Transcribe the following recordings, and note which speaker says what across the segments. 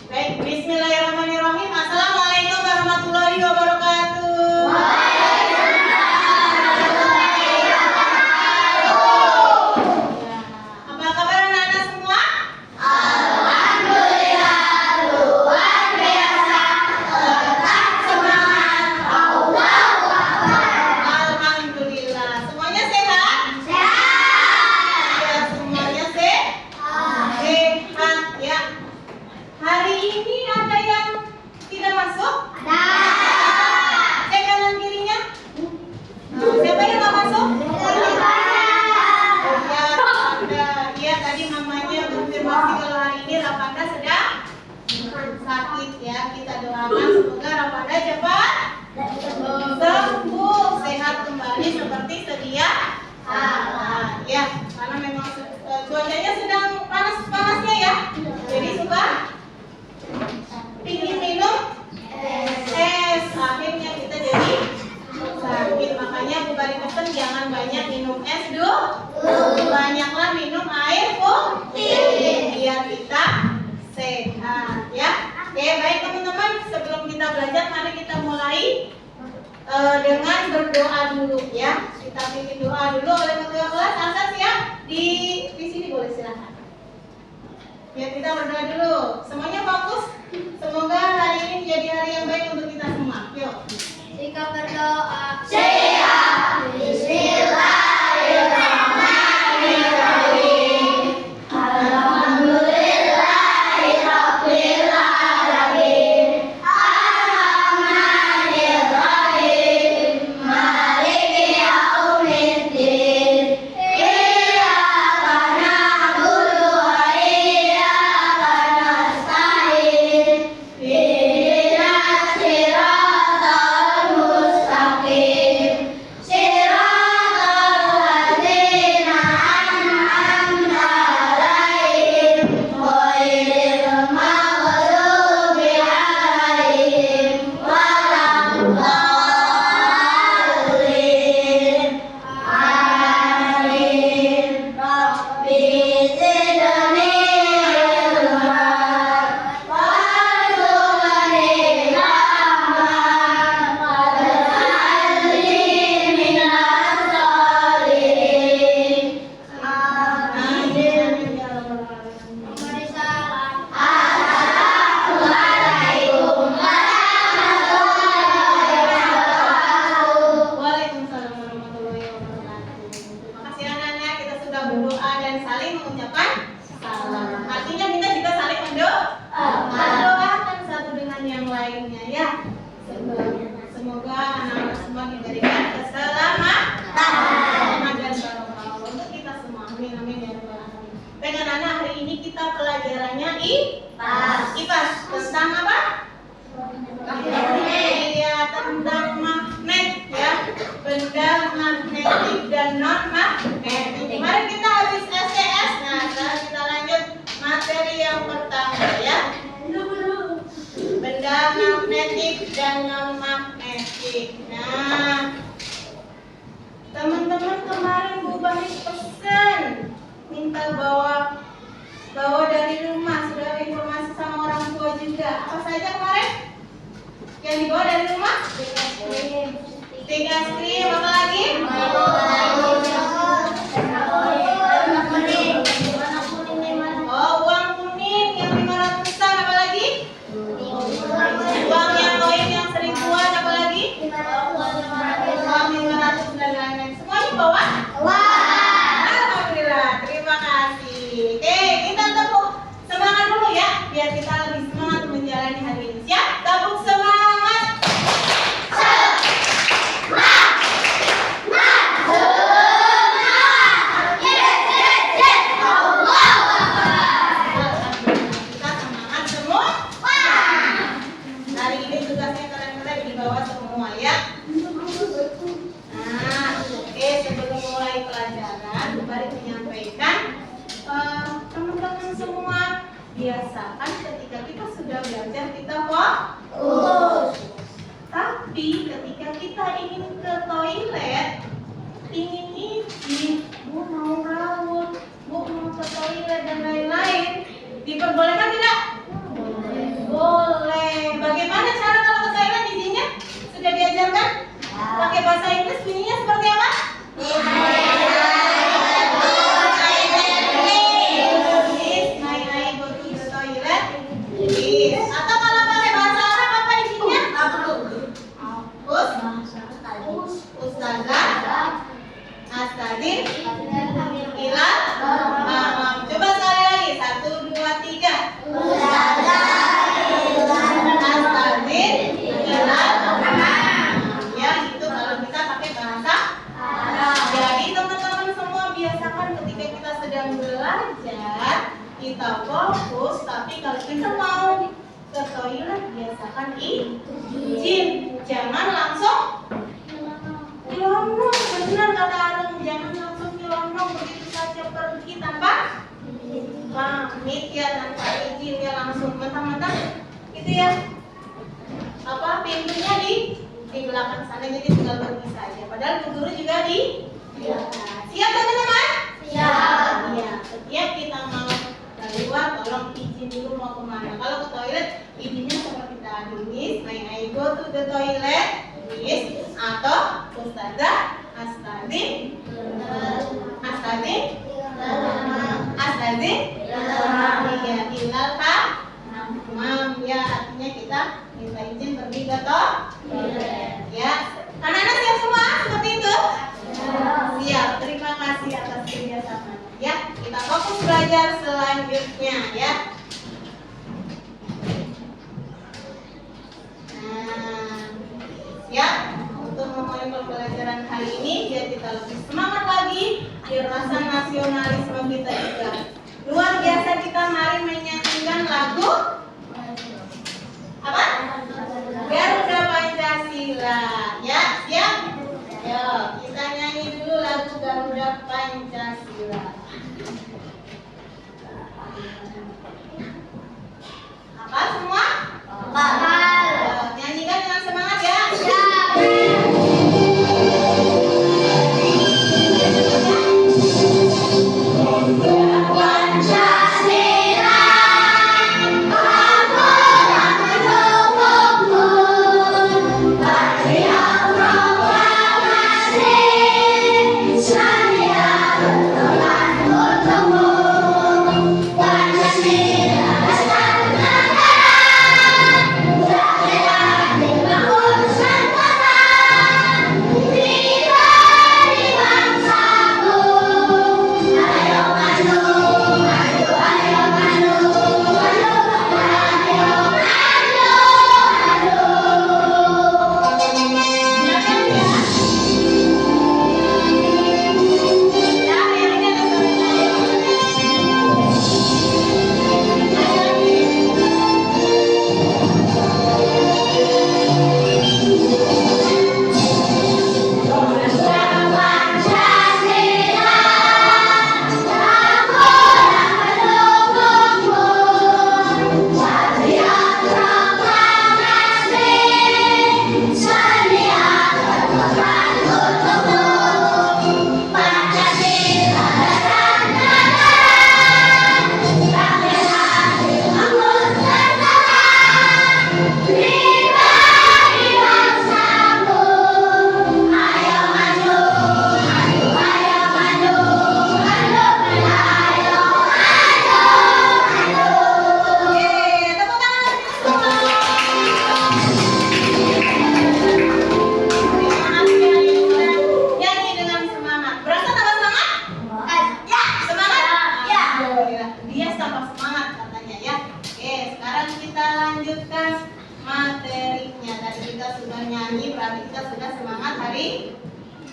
Speaker 1: Baik, bismillahirrahmanirrahim. Assalamualaikum warahmatullahi wabarakatuh. Apa kabar anak-anak semua?
Speaker 2: Alhamdulillah, luar biasa. Tetap semangat. Allahu Akbar.
Speaker 1: Alhamdulillah. Semuanya sehat?
Speaker 2: Sehat.
Speaker 1: Ya, semuanya sehat ya. Hari ini ada yang tidak masuk? Cek kanan kirinya. Siapa yang nggak masuk? Ya, tadi mamanya konfirmasi kalau hari ini Rapanda sedang sakit ya. Kita doakan semoga Rapanda cepat sembuh, sehat kembali seperti sedia kala. Ya, karena memang cuacanya sedang panas-panasnya ya. Jadi suka pingin minum es, akhirnya kita jadi sakit. Makanya Bu Bari pesen jangan banyak minum es dulu, banyaklah minum air putih biar kita sehat ya. Oke, baik teman-teman, sebelum kita belajar mari kita mulai dengan berdoa dulu ya. Kita bikin doa dulu oleh ketua kelas. Asas ya di sini boleh silakan. Ya, kita berdoa dulu. Semuanya fokus. Semoga hari ini menjadi hari yang baik untuk kita semua. Yuk.
Speaker 2: Jika berdoa, siap. Bismillahirrahmanirrahim. Alhamdulillahirabbil alamin. Arrahmanirrahim. Maliki yaumiddin. Iyyaka na'budu wa iyyaka nasta'in. Ihdinas siratal mustaqim. Siratal ladzina an'amta 'alaihim ghairil maghdubi 'alaihim waladdallin. Amin. Rabbi zidni ilma warzuqni rahmah waj'alni minas sholihin. Amin. Assalamualaikum warahmatullahi wabarakatuh.
Speaker 1: Waalaikumsalam warahmatullahi wabarakatuh. Terima kasih anak-anak, kita sudah berdoa dan saling mengucapkan salam. Artinya kita juga saling mendoakan satu dengan yang lainnya ya. Semoga anak-anak semua diberikan keselamatan dan barokah untuk kita semua. Amin amin ya rabbal alamin. Baik anak-anak, hari ini kita pelajarannya IPAS tentang apa? Iya, tentang magnet ya, benda magnetik dan non magnetik. Kemarin kita habis STS, nah sekarang kita lanjut materi yang pertama ya. Benda magnetik dan non magnetik. Nah, teman-teman kemarin Bu Bari pesen minta bawa dari rumah, sudah informasi sama orang tua juga. Apa saja kemarin yang dibawa dari rumah? Stick es krim, apa lagi? Oh, uang kuning yang 500-an, apa lagi? Uang yang koin yang 1000-an, apa lagi? Uang 500 dan lain-lain. Semuanya bawa? Alhamdulillah, terima kasih. Oke, kita tepuk semangat dulu ya, biar kita lebih semangat menjalani hari ini. Siap? Tepuk semangat. Kita semangat semua. Hari ini tugasnya kalian dibawa semua ya. Nah, oke, sebelum mulai pelajaran, Bu Bari menyampaikan teman-teman semua biasakan ketika kita sudah belajar kita fokus. Tapi ketika kita ingin ke toilet, ingin izin, Bu mau raut, Bu mau ke toilet dan lain-lain, diperbolehkan tidak? pakai bahasa Inggris bunyinya seperti apa? May I go to the toilet? Please. Atau kalau pakai bahasa Arab apa isinya? Ustazah Astadin Hilal Mamam. Coba sekali lagi. 1, 2, 3. Astadin Hilal Mamam. Ya, itu kalau kita pakai bahasa Arab. Jadi teman-teman semua biasakan ketika kita sedang belajar, kita fokus. Tapi kalau kita mau ke toilet, biasakan izin. Jangan langsung nyelonong. Benar kata Arung, jangan langsung nyelonong begitu saja pergi tanpa pamit ya, tanpa izin ya, langsung mentang-mentang gitu ya. Apa pintunya di belakang sana, jadi tinggal pergi saja. Padahal Bu Guru juga di belakang. Siap teman-teman?
Speaker 2: Siap.
Speaker 1: Iya, setiap kita mau keluar tolong izin dulu mau kemana. Kalau ke toilet izinnya seperti tadi, Miss, may I go to the toilet, Miss, atau Ustazah Astadin iya, Hilal Mam, ya, artinya kita minta izin pergi ke toilet. Ya, anak-anak siap semua seperti itu? Siap. Terima kasih atas kerjasamanya. Ya, kita fokus belajar selanjutnya ya. Nah, siap untuk memulai pembelajaran hari ini biar kita lebih semangat lagi, biar rasa nasionalisme kita juga luar biasa. Kita mari menyanyikan lagu apa? Garuda Pancasila. Ya, siap? Ayo, kita nyanyi dulu lagu Garuda Pancasila. Apa semua? Nyanyikan dengan semangat ya.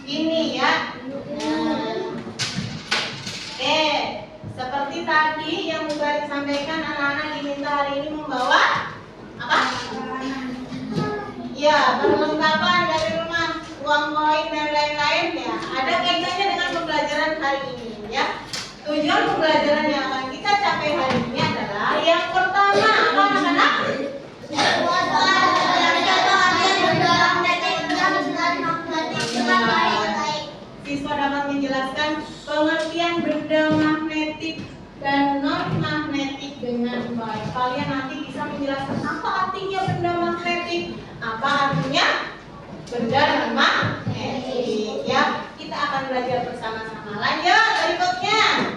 Speaker 1: ini ya. Seperti tadi yang Bu Garis sampaikan, anak-anak diminta hari ini membawa apa? Ya, perlengkapan dari rumah, uang koin dan lain-lain ya. Ada kaitannya dengan pembelajaran hari ini ya. Tujuan pembelajaran yang akan kita capai hari ini adalah yang pertama apa anak-anak? Siswa dapat menjelaskan pengertian benda magnetik dan non magnetik dengan baik. Kalian nanti bisa menjelaskan apa artinya benda magnetik, apa artinya benda non magnetik. belajar bersama-sama. Lanjut berikutnya.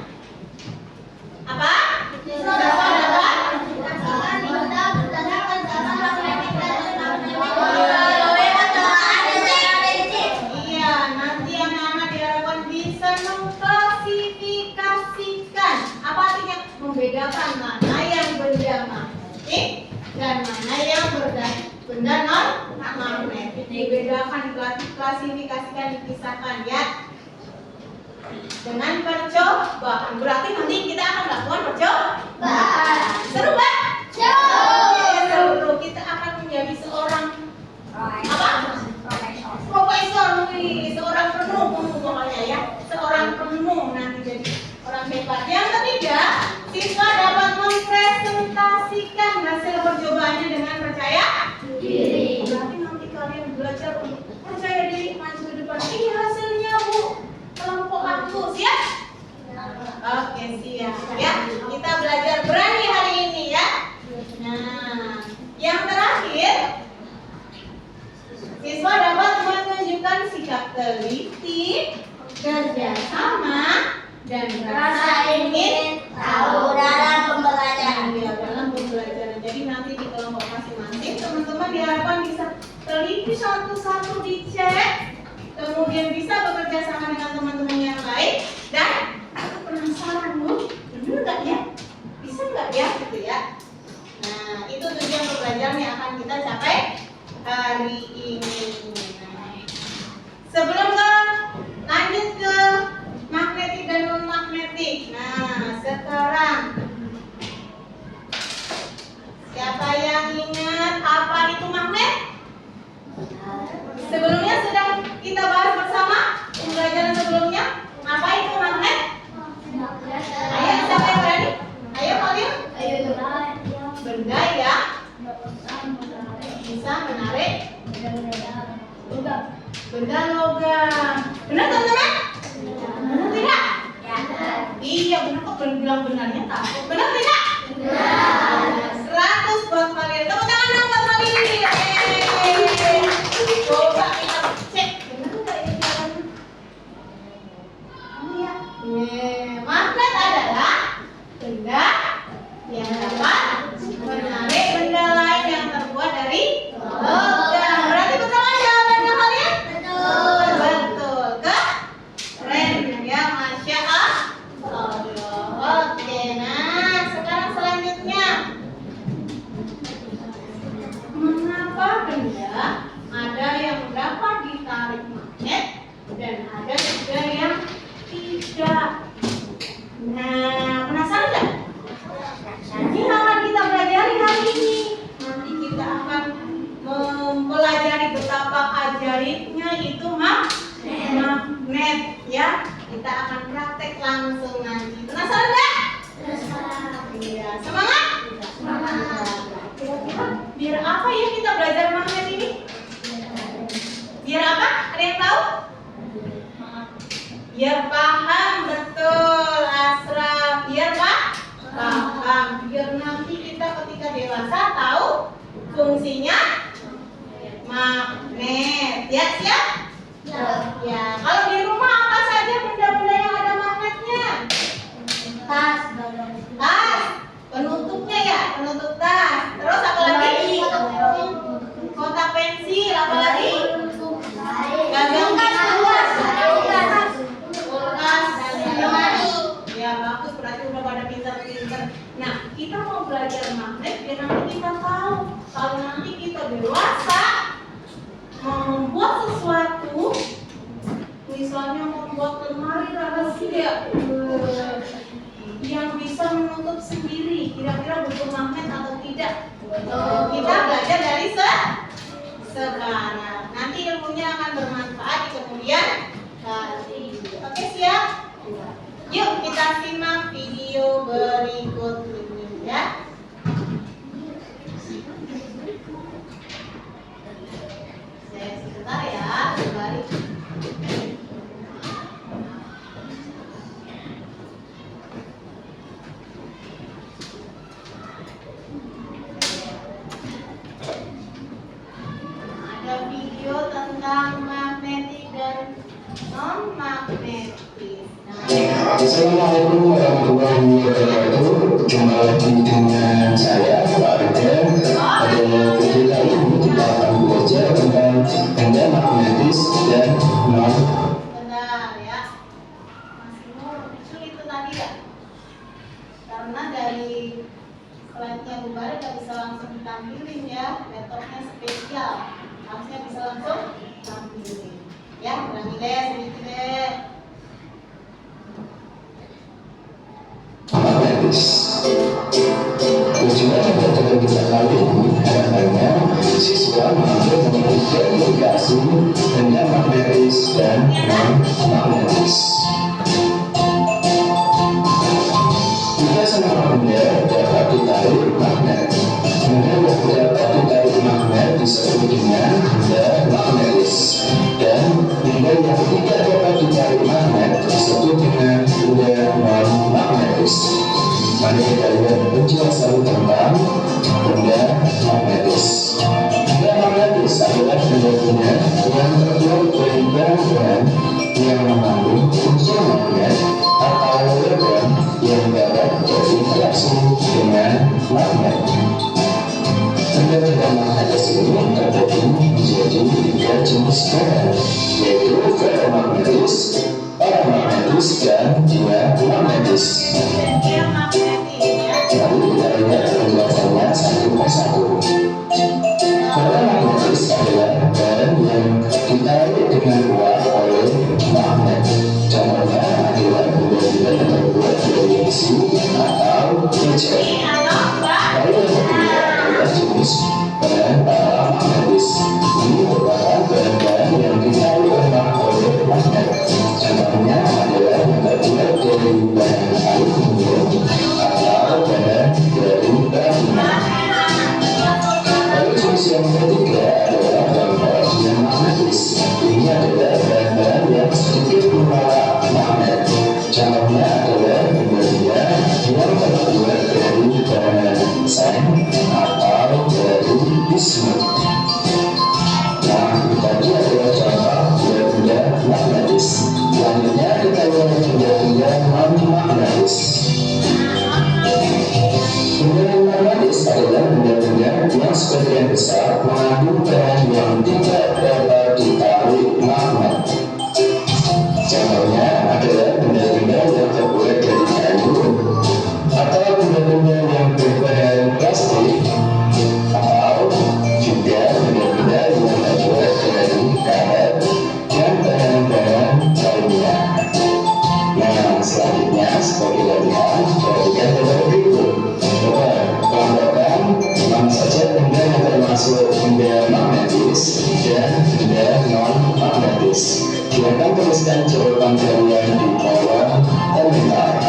Speaker 1: Apa? Siswa dapat iya, nanti anak-anak diharapkan bisa mengklasifikasikan. Apa artinya? Membedakan mana yang benda magnetik dan mana yang benda non magnetik. Dibedakan, diklasifikasikan, dipisahkan ya. Dengan percobaan. Berarti nanti kita akan lakukan percobaan. Seru kan? Seru. Kita akan menjadi seorang apa? Profesor, seorang penuh pokoknya ya. Seorang penuh nanti jadi orang hebat. Yang ketiga, siswa dapat mempresentasikan hasil percobaannya dengan percaya diri. Berarti nanti kalian belajar untuk percaya diri, maju ke depan. Ini hasilnya Bu, kelompok aku siap? Oke siap ya. Kita belajar berani hari ini ya. Nah, yang terakhir, siswa dapat menunjukkan sikap teliti, kerjasama, dan rasa ingin
Speaker 2: tahu dalam pembelajaran.
Speaker 1: Ya, dalam pembelajaran. Jadi nanti di kelompok masing-masing teman-teman diharapkan bisa teliti satu-satu dicek, kemudian bisa bekerja sama dengan teman-teman yang lain dan aku penasaran Bu, bener nggak ya? Bisa nggak ya? Gitu ya. Nah, itu tujuan pembelajaran yang akan kita capai hari ini. Sebelum lanjut ke magnetik dan non magnetik. Nah, sekarang siapa yang ingat apa itu magnet? Sebelumnya sudah kita bahas bersama pembelajaran sebelumnya. Apa itu magnet? Ayo siapa yang berani? Ayo kalian. Benda ya bisa menarik benda logam. Benar teman-teman? Benar tidak? Iya benar, kok bilang benarnya takut. Benar tidak? 100 buat kalian. Tepuk tangan dong buat kalian. Coba kita cek benar nggak ini jalannya? Iya. Magnet adalah benda yang dapat menarik benda lain yang terbuat dari logam. Berarti betul kan jawabannya kalian? Betul. Keren ya, Masya Allah. Oke, nah sekarang selanjutnya, mengapa benda ada yang dapat ditarik magnet dan ada juga yang tidak? Nah, penasaran nggak? Ini akan kita pelajari hari ini. Nanti kita akan mempelajari betapa ajaibnya itu magnet ya. Kita akan praktek langsung nanti. Penasaran nggak? Iya, semangat? Kira-kira biar apa ya kita belajar magnet ini? Biar apa? Ada yang tahu? Biar paham, betul Asraf. Biar paham. Biar nanti kita ketika dewasa tahu fungsinya magnet. Ya, siap? Ya, kalau di rumah apa saja benda-benda yang ada magnetnya? Tas, penutupnya ya, penutup tas. Terus apa lagi? Kotak pensil, apa lagi? Gagang kulkas, ya bagus, berarti udah pada pintar-pintar. Nah, kita mau belajar magnet biar nanti kita tahu kalau nanti kita dewasa mau membuat sesuatu, misalnya membuat lemari rahasia yang bisa menutup sendiri, kira-kira butuh magnet atau tidak? Kita belajar dari sekarang. Nanti ilmunya akan bermanfaat di kemudian hari. Oke, siap? Yuk kita simak video berikut ini ya. Saya sebentar ya, kembali. Ada video tentang magnetik dan non magnetis.
Speaker 3: Assalamualaikum warahmatullahi wabarakatuh. Jumpa lagi dengan saya Pak Rida. Pada video kali ini kita akan belajar tentang benda magnetis dan non.
Speaker 1: Benar ya. Mas Nur, kecil itu tadi ya. Karena dari slide-nya Bu Bare nggak bisa langsung ditampilin ya. Laptopnya spesial. Harusnya bisa langsung tampilin. Ya, ulangi deh, sedikit deh.
Speaker 3: Magnetis. Tujuan pelajaran kita kali ini harapannya siswa mampu mengidentifikasi benda magnetis dan non magnetis. Jika semua benda dapat ditarik magnet, benda yang dapat ditarik magnet disebut dengan benda magnetis, dan benda yang tidak dapat ditarik magnet disebut dengan benda non magnetis. Mari kita lihat penjelasan tentang benda magnetis. Benda magnetis adalah benda-benda yang terbuat dari bahan yang mengandung unsur magnet atau logam yang dapat berinteraksi dengan magnet. Benda-benda magnetis ini terbagi menjadi 3 jenis bahan, yaitu ferromagnetis, paramagnetis, dan diamagnetis.
Speaker 1: Dia magnetis ya.
Speaker 3: Lalu kita lihat penjelasannya satu persatu. Ferromagnetis adalah bahan yang ditarik dengan kuat oleh magnet. Contohnya adalah benda-benda yang terbuat dari besi atau baja. Lalu yang kedua adalah jenis bahan paramagnetis. Ini merupakan bahan-bahan yang ditarik oleh magnet. Contohnya adalah yang terbuat dari bahan aluminium atau bahan dari batu. Lalu jenis yang ketiga adalah bahan diamagnetis. Ini adalah bahan-bahan yang sedikit menolak magnet. Contohnya adalah benda-benda yang terbuat dari bahan seng atau dari bismut. Nah, tadi adalah contoh benda magnetis. Selanjutnya kita lihat benda-benda non-magnetis. Benda magnetis adalah benda-benda yang sebagian besar mengandung bahan yang tidak dapat ditarik magnet. Contohnya adalah benda-benda yang terbuat dari kayu atau benda-benda yang berbahan plastik, atau juga benda-benda yang terbuat dari karet dan bahan-bahan lainnya. Nah, selanjutnya sebagai latihan, perhatikan gambar berikut. Coba kelompokkan mana saja benda yang termasuk benda magnetis dan benda non-magnetis. Silakan tuliskan jawaban kalian di kolom komentar.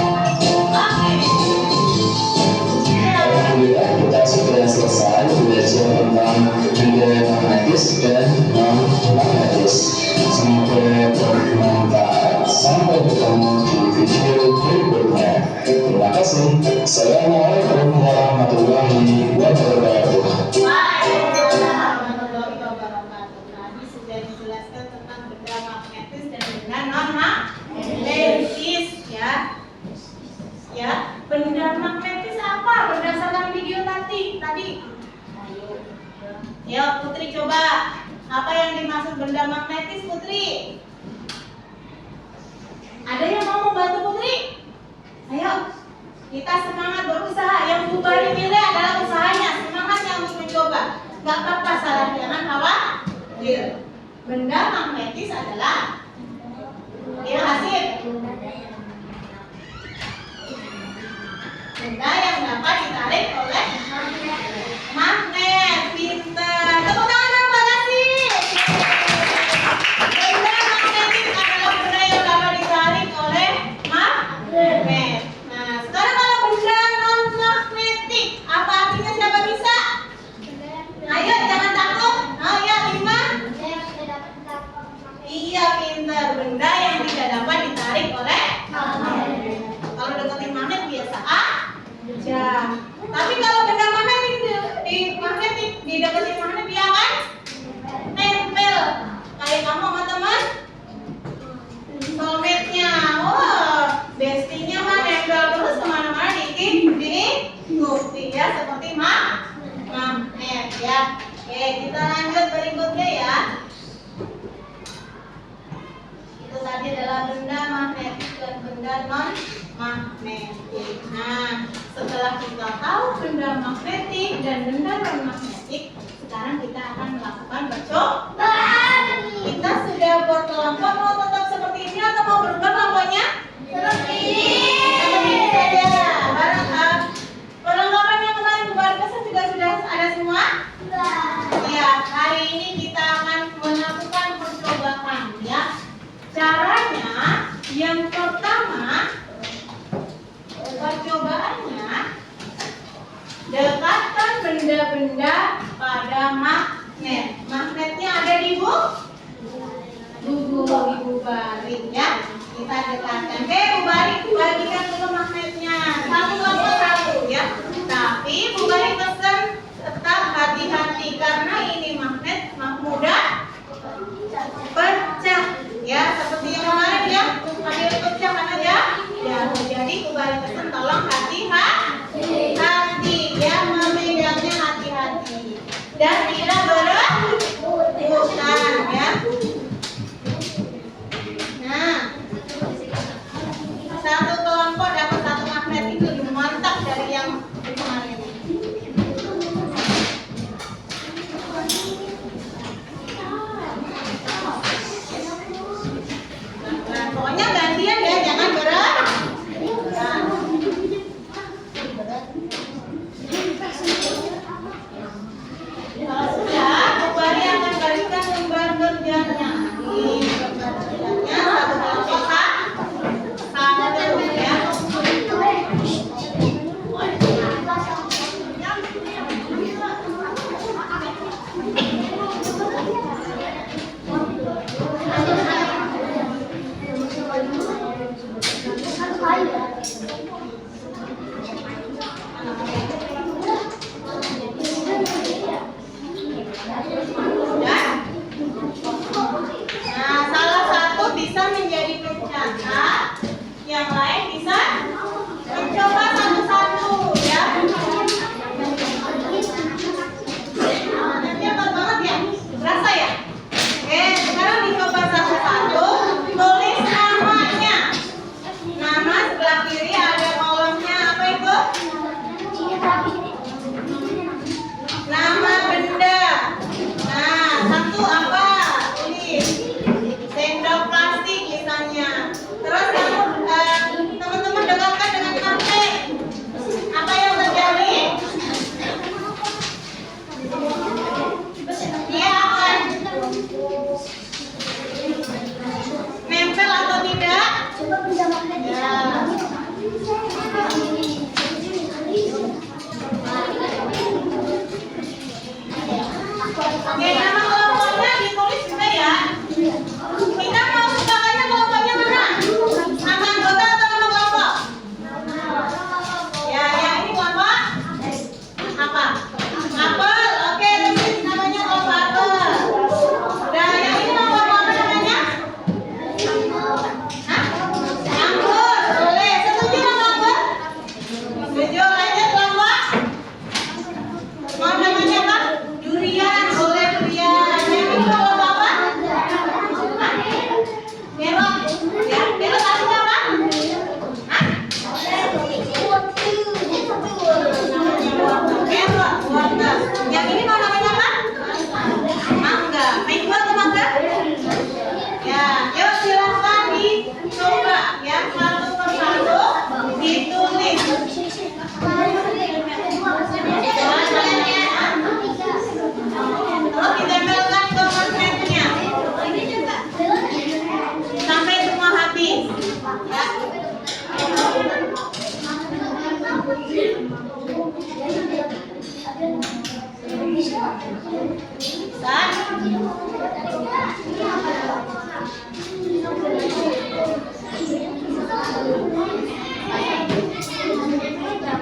Speaker 3: Alhamdulillah, kita sudah selesai belajar tentang benda magnetis dan non-magnetis. Semoga bermanfaat. Sampai ketemu di video berikutnya. Terima kasih. Assalamualaikum warahmatullahi wabarakatuh.
Speaker 1: Waalaikumsalam warahmatullahi wabarakatuh. Tadi sudah dijelaskan tentang benda magnetis dan benda non-magnetis ya. Ya, benda magnetis apa? Berdasarkan video tadi. Ya, Putri coba. Apa yang dimaksud benda magnetis, Putri? Ada yang mau membantu Putri? Ayo, kita semangat berusaha. Yang Bu Bari pilih adalah usahanya. Semangatnya untuk mencoba. Gak apa-apa salah, jangan khawatir. Benda magnetis adalah ya hasil benda yang dapat ditarik oleh magnet. Pintar. Tepuk tangan dong, Mbak Nasi. Benda magnetis adalah benda yang dapat ditarik oleh magnet. Nah, sekarang kalau benda non magnetik, apa artinya? Siapa bisa? Ayo, jangan takut. Oh ya, 5. Iya, pintar. Benda yang tidak dapat ditarik oleh magnet. Kalau deketin magnet biasa aja. Tapi kalau benda magnetik dideketin magnet dia kan nempel. Kayak kamu sama teman Oke, kita lanjut berikutnya ya. Itu tadi adalah benda magnetik dan benda non magnetik. Nah, setelah kita tahu benda magnetik dan benda non magnetik, sekarang kita akan melakukan percobaan. Kita sudah buat kelompok, mau tetap seperti ini atau mau berubah kelompoknya?
Speaker 2: Seperti ini.
Speaker 1: Seperti ini saja. Perlengkapan yang kemarin buat pesan juga sudah ada semua? Ya, hari ini kita akan melakukan percobaan ya. Caranya yang pertama, percobaannya dekatkan benda-benda pada magnet. Magnetnya ada di buku Ibu Bari ya. Kita dekatkan. Bu Bari bagikan dulu magnetnya. Satu kelompok satu ya. Tapi Bu Bari pesan tetap hati-hati karena ini magnet mudah pecah ya, seperti yang kemarin ya. Ambil pecah karena ya. Jadi Bu Bari pesan tolong hati-hati ya, memegangnya hati-hati dan tidak berebutan ya. Nah, satu kelompok dapat satu magnet itu lebih mantap dari yang kemarin. Nah, pokoknya gantian ya, jangan berebutan. Kalau sudah, Bu Bari akan berikan lembar kerjanya. Ini lembar kerjanya satu kelompok satu ya. Nah, salah satu bisa menjadi pencatat, yang lain bisa mencoba satu-satu ya. Nanti hebat banget ya, berasa ya? Oke, sekarang dicoba satu-satu, tulis namanya. Nama sebelah kiri ada kolomnya apa itu? Nama benda. Nah, satu apa? Tulis sendok plastik misalnya. Terus teman-teman dekatkan dengan magnet. Apa yang terjadi? Dia akan nempel atau tidak? Ya. Oke, nama kelompoknya ditulis juga ya. Kita mau sepakannya kelompoknya mana? Nama anggota atau nama kelompok? Ya, yang ini kelompok apa? Apel. Oke, tulis namanya kelompok apel. Udah, yang ini kelompok apa namanya? Hah? Anggur. Boleh. Setuju sama anggur? Setuju. Lanjut kelompok. Mau namanya apa? Durian. Boleh durian. Yang ini kelompok apa? Hah? Melon. Ya, melon artinya apa? Hah? Melon. Warna. Yang ini mau namanya apa? Mangga. Main buat ke mangga? Ya, yuk silahkan dicoba ya, satu persatu ditulis. Terus ditempelkan ke magnetnya sampai semua habis. Ya.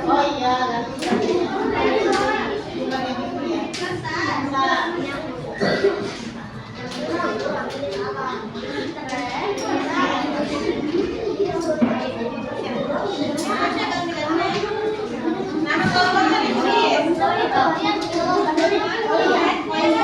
Speaker 1: Oh iya, nama kelompoknya ditulis.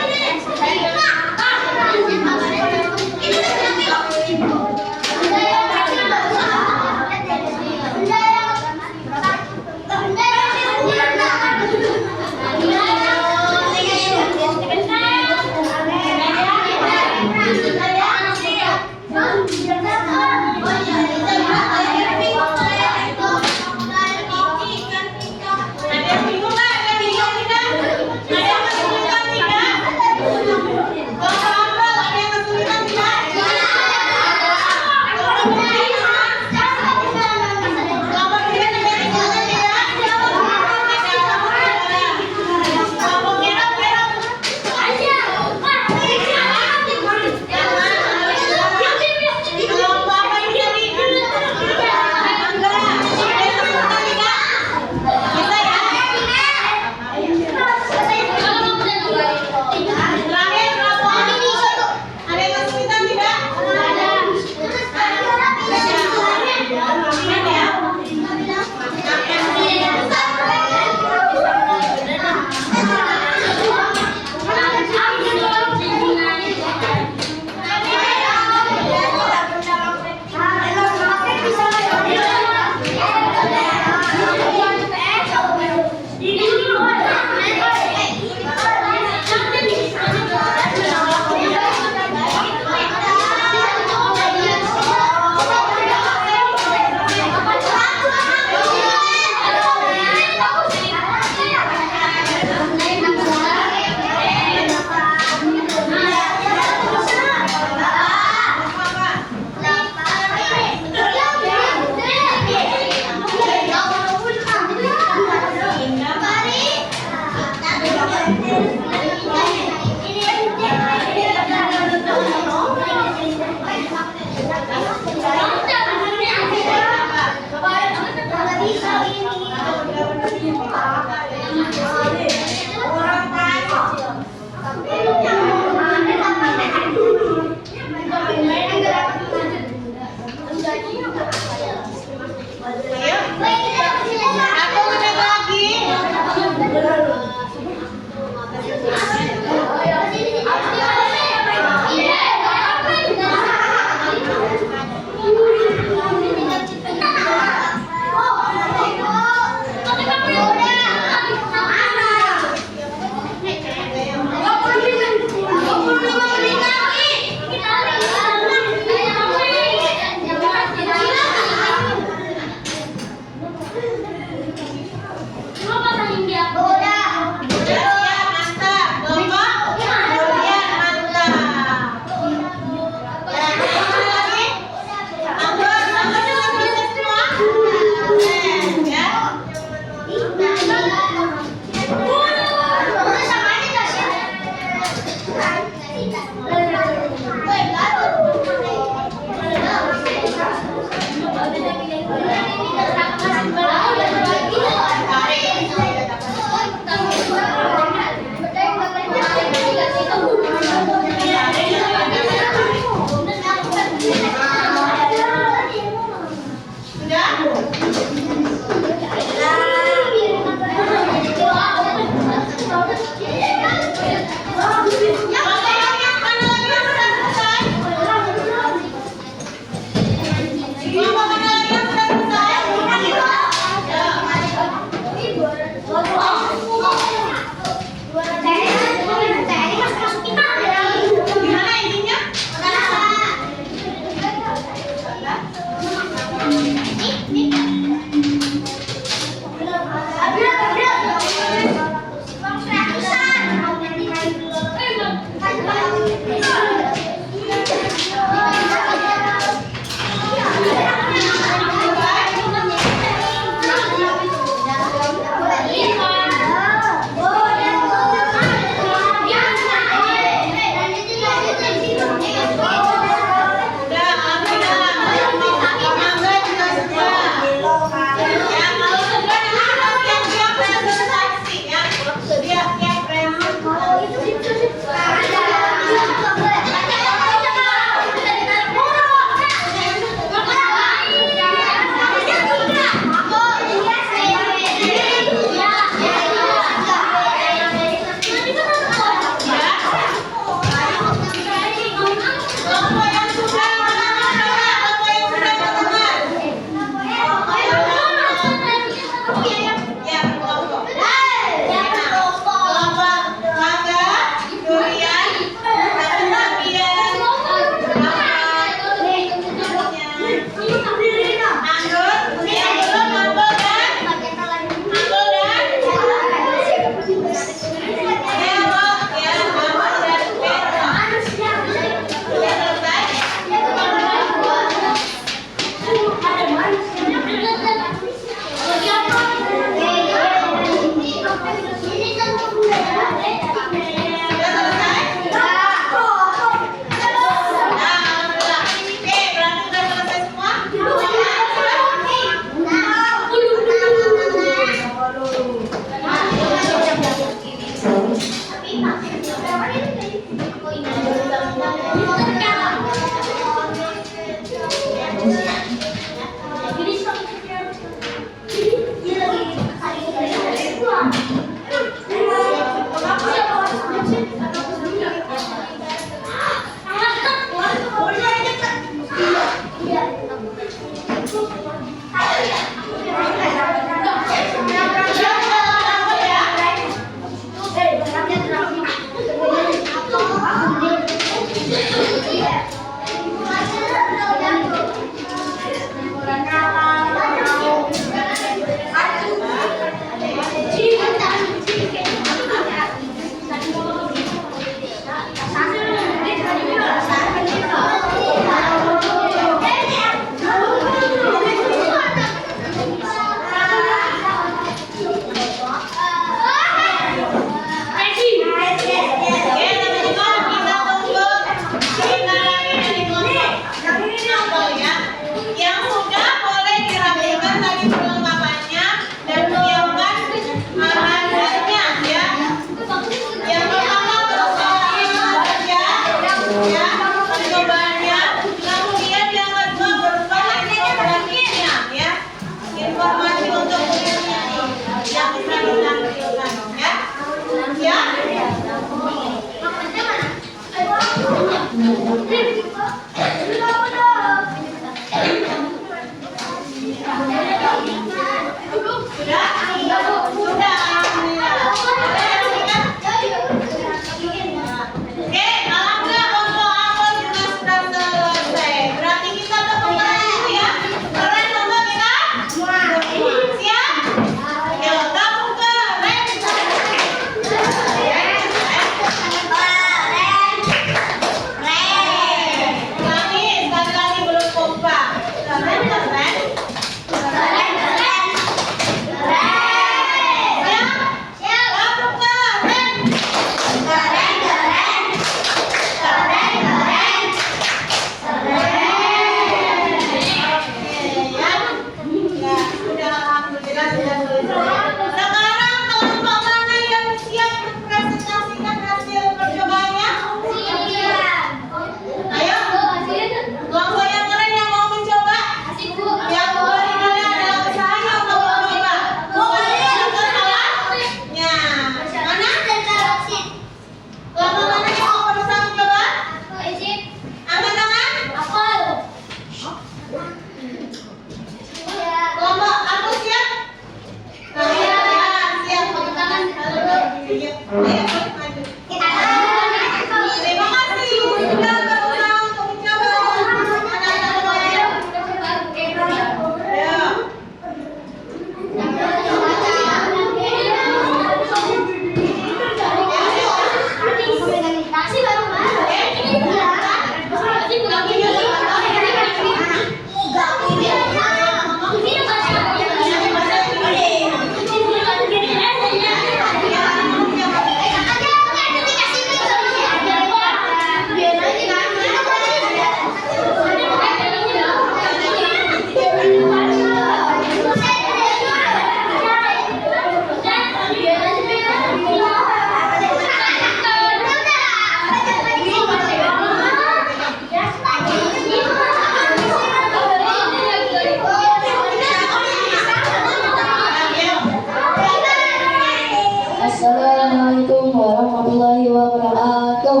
Speaker 2: Assalamualaikum warahmatullahi wabarakatuh.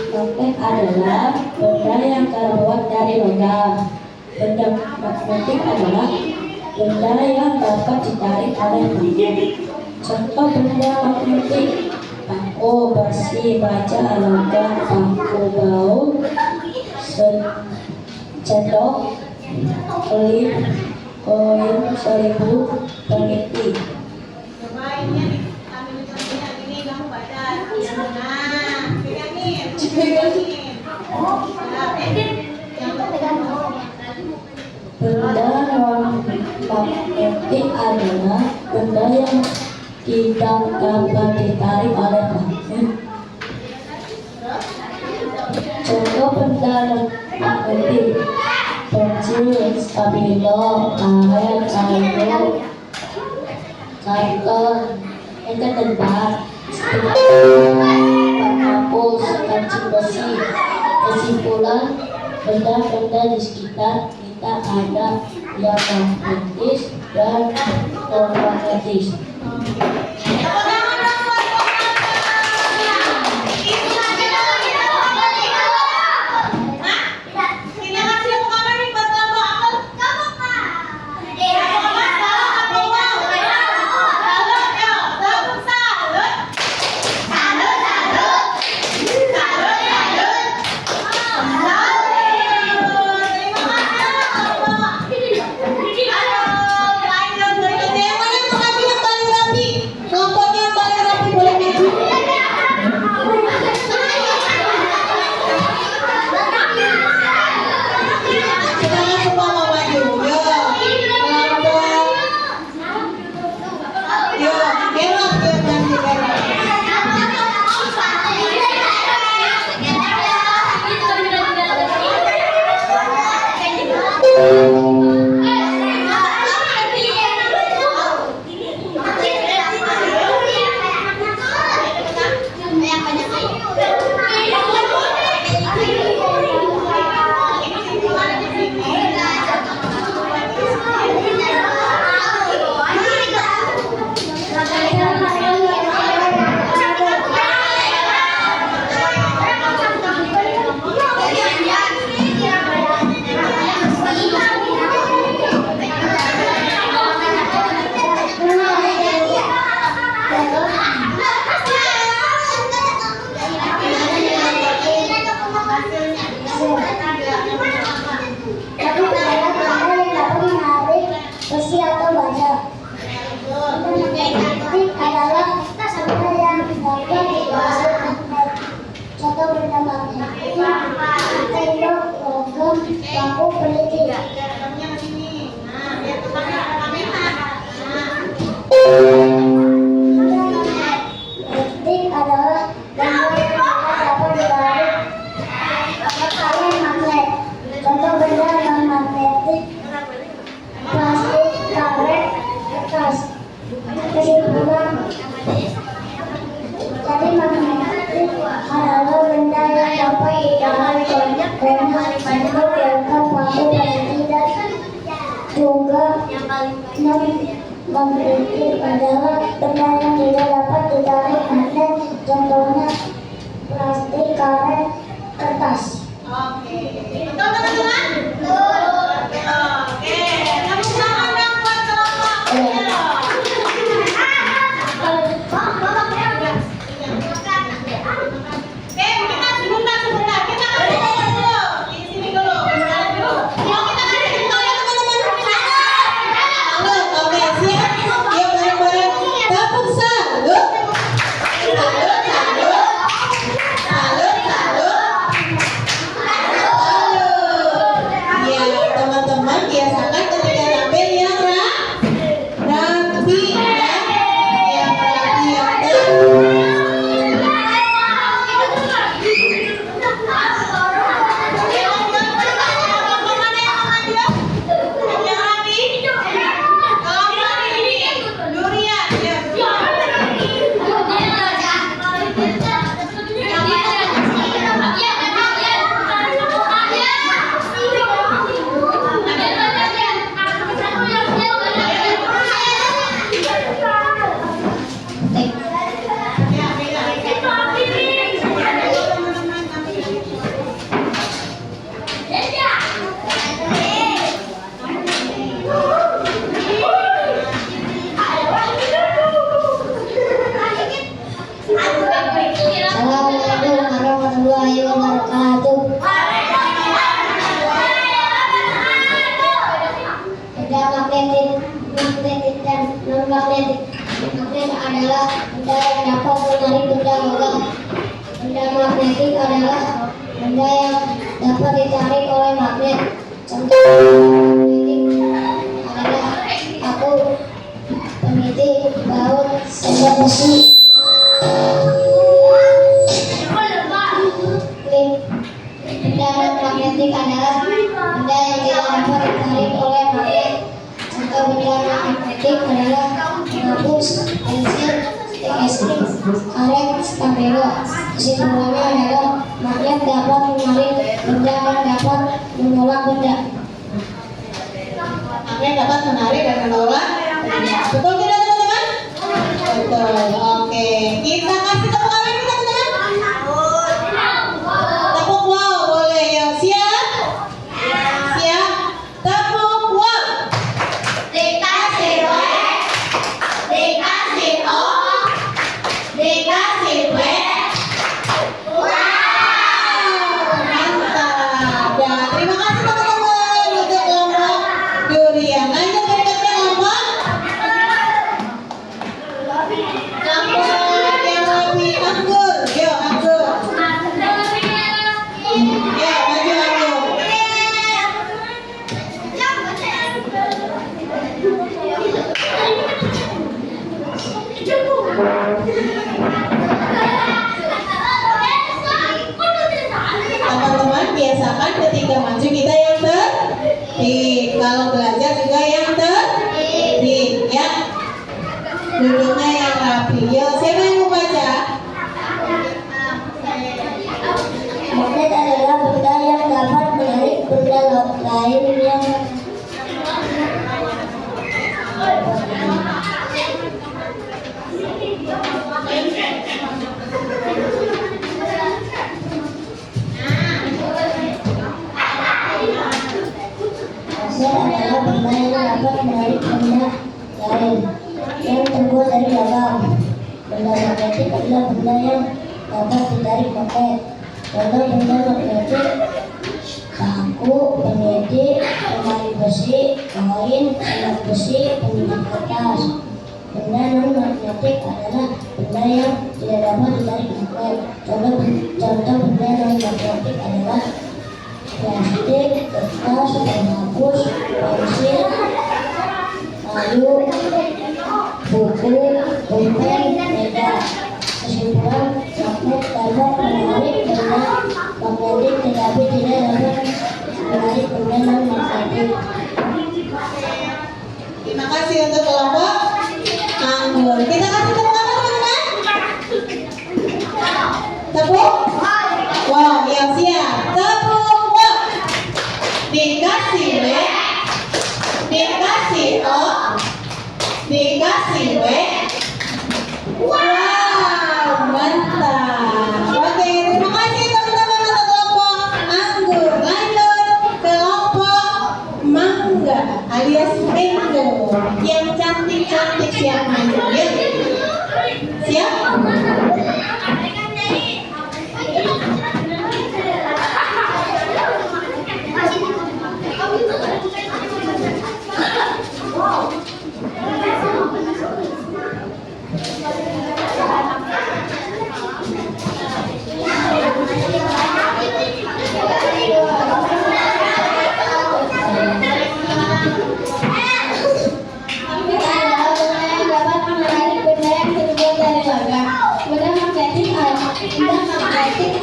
Speaker 2: Topeng adalah benda yang terbuat dari logam. Benda magnetik adalah benda yang dapat ditarik oleh magnet. Contoh benda magnetik: bangku, besi, baja, logam, bangku bau, sendok, klip, koin, seribu, peniti.
Speaker 1: Coba ini ambil contohnya ini, kamu baca. Nah, pegangin.
Speaker 2: Benda non-magnetik adalah benda yang tidak dapat ditarik oleh magnet. Contoh benda non-magnetik: pensil, stabilo, karet, karton, dan bat, penghapus, kancing besi. Kesimpulan, benda-benda di sekitar kita ada yang magnetis dan non-magnetis. Magnetik adalah benda yang tidak dapat ditarik magnet, contohnya plastik, karet, kertas.
Speaker 1: Oke, betul teman-teman? Betul. Oke, tepuk tangan dong buat kelompoknya. Sebentar. Kita kasih dulu. Di sini dulu. Mau kita kasih tahu ya teman-teman. Salut. Oke, siap. Yuk bareng-bareng. Tepuk salut. Ya, teman-teman biasakan ketika tampil yang rapi ya. Yang rapi yang
Speaker 2: Assalamualaikum warahmatullahi wabarakatuh. Benda magnetik dan non-magnetik. Magnet adalah benda yang dapat menarik benda logam. Benda magnetik adalah benda yang dapat ditarik oleh magnet. Contoh magnetik adalah aku, peniti, baut, senda besi. Benda magnetik adalah benda yang tidak dapat ditarik oleh magnet. Contoh benda magnetik adalah penghapus, pensil, stik es krim, karet, stabilo. Kesimpulannya adalah magnet dapat menarik benda dan dapat menolak benda.
Speaker 1: magnet dapat menarik dan menolak. Betul tidak teman-teman? Betul. Oke, kita kasih tepuk tangan kita teman-teman. Tepuk wow boleh ya. Siap? Siap. Tepuk wow.
Speaker 2: Dikasih W, dikasih O, dikasih W.
Speaker 1: Mantap. Ya, terima kasih teman-teman untuk kelompok durian. Lanjut berikutnya kelompok yang lebih anggur. Yo, anggur. Ya, maju anggur. Teman-teman biasakan ketika maju kita yang tertib. Kalau belajar juga yang tertib, ya. Duduknya yang rapi. Yo, siapa yang mau baca?
Speaker 2: Magnet adalah benda yang dapat menarik benda lain yang magnet adalah benda yang dapat menarik benda lain yang terbuat dari logam. Benda magnetik adalah benda yang dapat ditarik magnet. Contoh benda magnetik: paku, penyedik, lemari besi, koin, silet besi, penyedik kertas. Benda non magnetik adalah benda yang tidak dapat ditarik magnet. Contoh benda non magnetik adalah plastik, kertas, penghapus, pensil, kayu, buku, pulpen, meja. Kesimpulan, magnet dapat menarik benda magnetik tetapi tidak dapat menarik benda non magnetik.
Speaker 1: Terima kasih untuk kelompok anggur. Kita kasih tepuk tangan teman-teman. Tepuk. Wow, yang siap. Tepuk wow. Dikasih W, dikasih O, dikasih W. Wow, mantap. Oke, terima kasih teman-teman untuk kelompok anggur. Lanjut kelompok mangga alias mango. Yang cantik-cantik siap maju ya? Siap?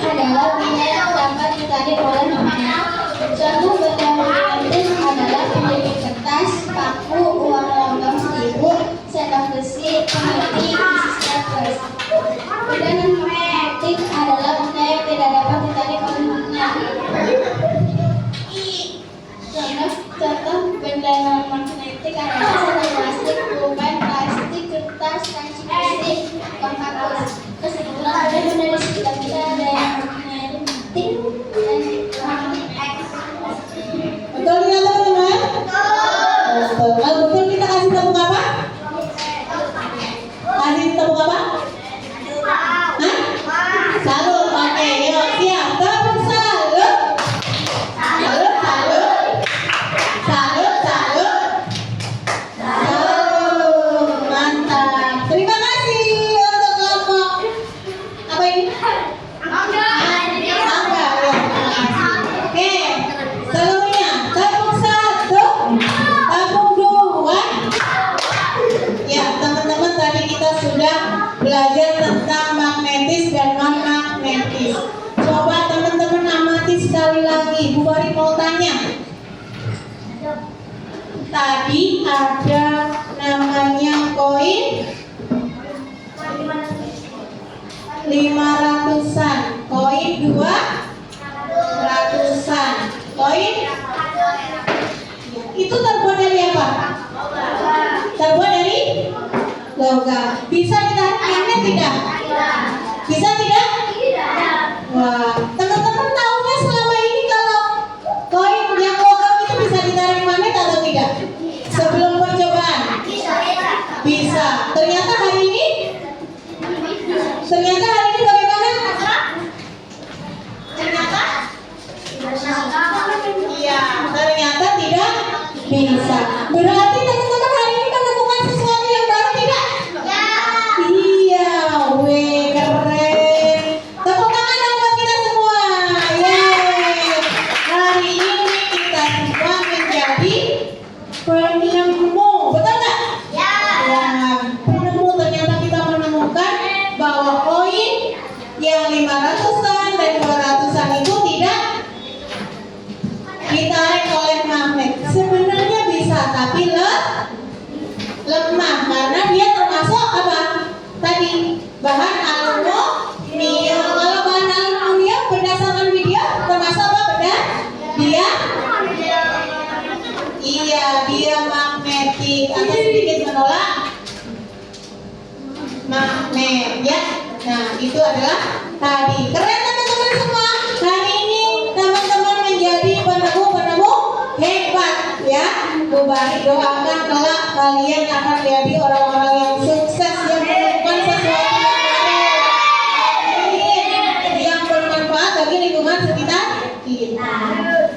Speaker 2: Adalah benda yang dapat ditarik oleh magnet. Contoh benda magnetis adalah penyedik kertas, paku, uang logam 1000, sendok besi, penyedik, isi staples. Benda non magnetik adalah benda yang tidak dapat ditarik oleh magnet. Contoh benda non magnetik adalah sendok plastik, pulpen plastik, kertas, kancing besi, penghapus. Kesimpulan, ada benda di sekitar kita ada yang magnetik dan magnetik.
Speaker 1: Betul tidak teman-teman? Betul. Kalau betul kita kasih tepuk apa? Kasih tepuk apa? Hah? Salut. Oke, yuk siap. Tepuk salut. Salut, salut. Salut, salut. Salut. Mantap. Terima kasih untuk kelompok apa ini? Mangga. Mangga. Ya, terima kasih. Oke. Seluruhnya tepuk 1, tepuk 2. Ya, teman-teman tadi kita sudah belajar tentang magnetis dan non magnetis. Coba teman-teman amati sekali lagi. Bu Bari mau tanya. Tadi ada namanya koin 500-an, koin 200-an, koin itu terbuat dari apa? Sebelum percobaan? Bisa. Ternyata hari ini bagaimana? Ternyata? Iya, ternyata tidak bisa. Berarti teman-teman hari ini menemukan sesuatu yang baru tidak? Iya, weh, keren. Tepuk tangan dong buat kita semua. Yeay. Hari ini kita semua menjadi penemu, betul nggak? Ya, penemu. Ternyata kita menemukan bahwa koin yang 500-an dan 200-an itu tidak ditarik oleh magnet. Sebenarnya bisa, tapi lemah karena dia termasuk apa? Tadi bahan aluminium. Kalau bahan aluminium berdasarkan video termasuk apa? Benda? Dia magnetik atau sedikit menolak magnet ya. Nah, itu adalah tadi. Keren teman-teman semua. Hari ini teman-teman menjadi penemu hebat ya. Bu Bari doakan kelak kalian akan menjadi orang-orang yang sukses yang menemukan sesuatu yang bermanfaat bagi lingkungan sekitar kita.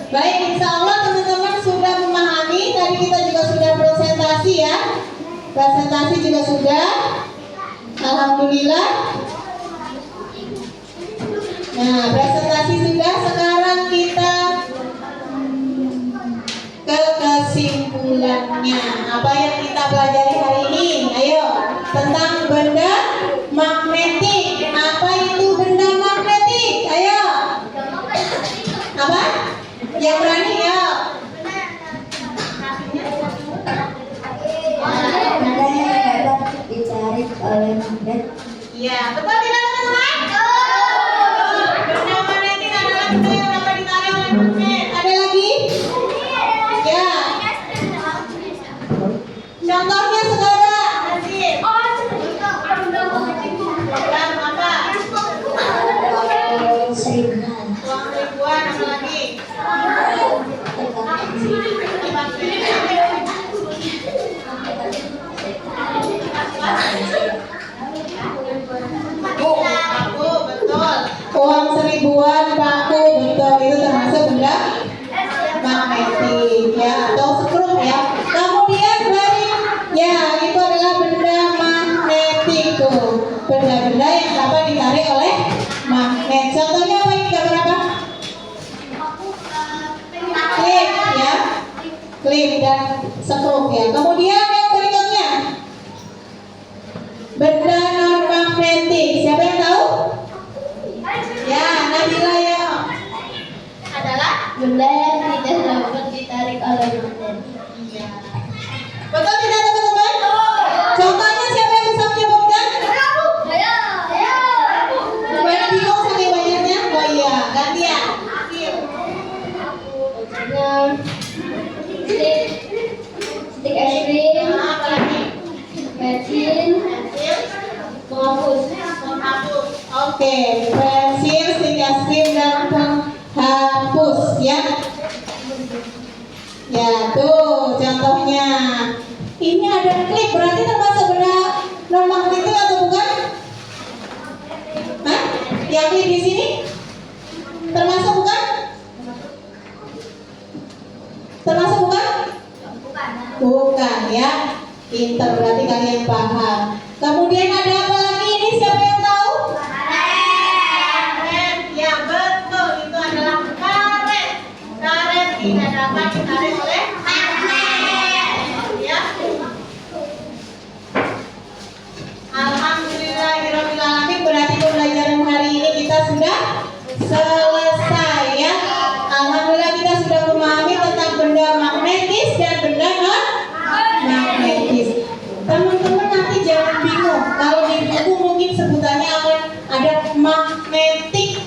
Speaker 1: Baik, insya Allah teman-teman sudah memahami. Tadi kita juga sudah presentasi ya. Presentasi juga sudah. Alhamdulillah. Nah, presentasi sudah. Sekarang kita ke kesimpulannya. Apa yang kita pelajari hari ini? Ayo, tentang benda magnetik. Apa itu benda magnetik? Ayo. Apa? Yang berani ya.
Speaker 2: Benda yang dapat ditarik oleh magnet.
Speaker 1: Iya, betul tidak teman-teman? Benda magnetik adalah benda yang dapat ditarik oleh magnet. Ada lagi? Ya. Contohnya saudara. Program apa?
Speaker 2: Seribuan.
Speaker 1: Uang ribuan, apa lagi? Paku, betul. Uang seribuan, paku, betul. Itu termasuk benda magnetik ya, atau skrup ya. Kemudian dari ya, itu adalah benda magnetik tuh. Benda-benda yang dapat ditarik oleh magnet. Contohnya apa ini gambar apa? Klip ya. Klip dan skrup ya. Kemudian yang berikutnya benda non magnetik. Siapa yang tahu? Ya, Nabila ya. Adalah
Speaker 2: Benda yang tidak dapat ditarik oleh magnet.
Speaker 1: betul tidak teman-teman? Contohnya siapa yang bisa menyebutkan? Banyak bingung saking banyaknya. Oh iya, gantian.
Speaker 2: Stik es krim,
Speaker 1: Apa lagi?
Speaker 2: pensil, penghapus.
Speaker 1: Penghapus. Oke, pensil, stik es krim dan penghapus ya. Ya, tuh contohnya. Ini ada klip, berarti termasuk benda non magnetik atau bukan? Hah? Yang klip di sini termasuk bukan? Termasuk bukan? Bukan ya. Pinter, berarti kalian paham. Kemudian ada apa lagi ini? Siapa yang tahu? Karet. Ya betul, itu adalah karet. Karet tidak dapat ditarik oleh magnet. Ya. Alhamdulillahirobbilalamin. Berarti pembelajaran hari ini kita sudah selesai ya. Alhamdulillah kita sudah memahami tentang benda magnetis dan benda non magnetis. Teman-teman nanti jangan bingung. Kalau di buku mungkin sebutannya akan ada magnetik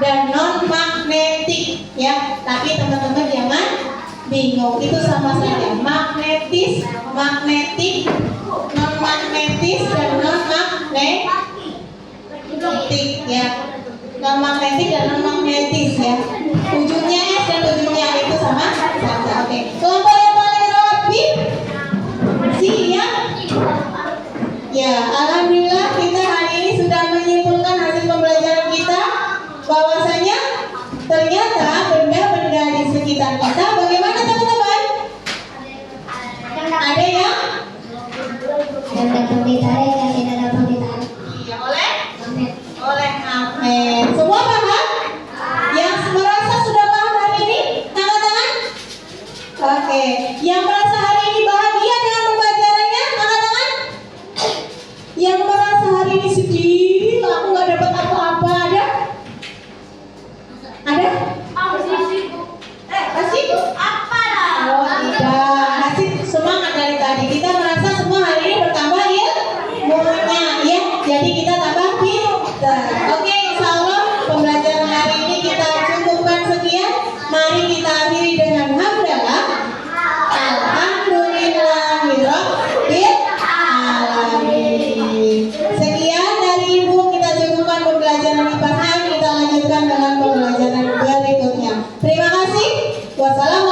Speaker 1: dan non magnetik ya. Tapi teman-teman jangan bingung. Itu sama saja. Magnetis, magnetik, non magnetis dan non magnetik ya. Non magnetik dan non magnetis ya. Ujungnya S dan ujungnya A itu sama saja. Oke. Kelompok yang paling rawat
Speaker 2: dapat ditarik dan tidak dapat ditarik.
Speaker 1: Iya, oleh
Speaker 2: Magnet.
Speaker 1: magnet. Semua paham? Yang merasa sudah paham hari ini, angkat tangan. Oke, yang merasa hari ini bahagia dengan pembelajarannya, angkat tangan. Yang merasa hari ini sedih, aku nggak dapat apa-apa, ada? Ada? Kasih? Apa lah? Oh tidak, kasih semangat dari tadi. Kita merasa semua hari ini bertambah ilmunya, ya. Jadi kita tambah pintar. Oke, insya Allah pembelajaran hari ini kita cukupkan sekian. Mari kita akhiri dengan hamdalah. Alhamdulillahirabbil alamin. Sekian dari Ibu, kita cukupkan pembelajaran IPA 6. Kita lanjutkan dengan pembelajaran berikutnya. Terima kasih. Wassalamualaikum.